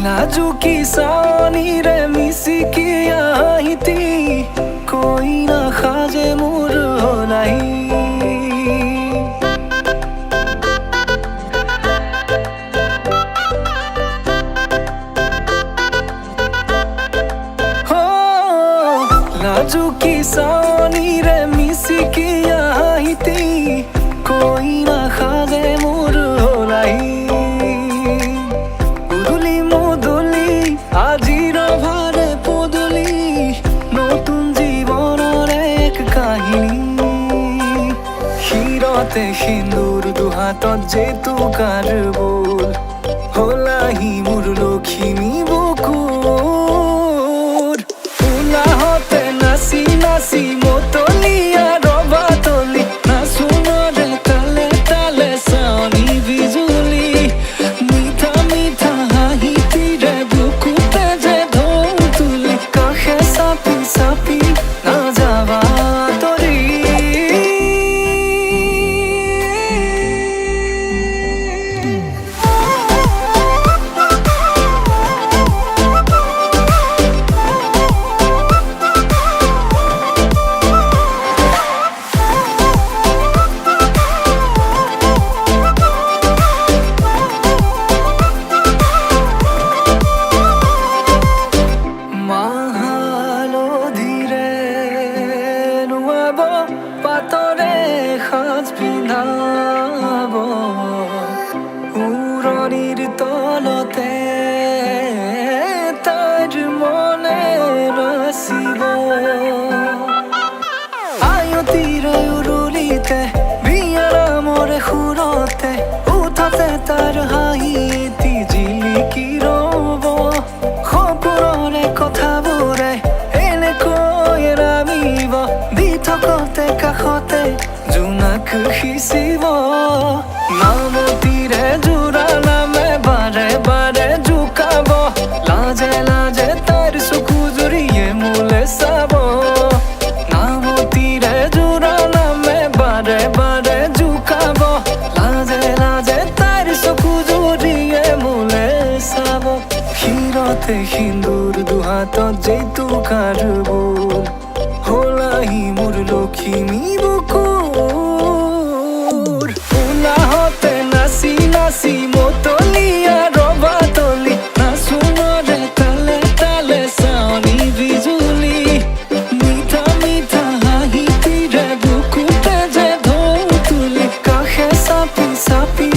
लाजुकी सानी रे मिसिकी आहिती कोई ना खाजे मोर होलाई हो लाजुकी सानी रे मिसिकी आहिती कोई ना खाजे मोर होलाई আজির ভারে পদলি নতুন জীবনের এক কাহিনী শিরতে সিন্দুর দুহাতত যেতু কার বোল হলাহি মোর লক্ষ্মী বুকুর উলাহতে নাচি নাচি মতলিয়া রবা তলি নাচুনরে তালে তালে সানি বিজুলি মিঠা মিঠা হাহিতি রে সাপি না যাবা তরি পাতরে সাজ পিন্ধাব উৰণিৰ তলতে তাইৰ মনে ৰচিব আয়তিৰ উৰুলিতে বিয়াৰ মৰে সুৰতে উঠতে তাৰ হাঁহি এটি জিলিকি ৰব সপোনৰে কথাবোৰে এনেকৈ ৰামিব দি থকতে কাষতে জোনাক সিঁচিব নামতিৰে জোৰা নামে বাৰে বাৰে জোকাব লাজে লাজে তাইৰ চকু জুৰিয়ে মোলে চাব নামতিৰে জোৰা নামে বাৰে বাৰে জোকাব লাজে লাজে তাইৰ চকু জুৰিয়ে মোলে চাব শিৰতে সিন্দুৰ দুহাতত যেইটো কাৰ বোল হলাহি মোর লক্ষ্মী বুকুর উলাহতে নাচি নাচি মতলিয়া রবা তলি নাচুনরে তালে তালে সানি বিজুলি মিঠা মিঠা হাহিতি রে বুকুতে যে ঢৌ তুলি কাষে চাপি চাপি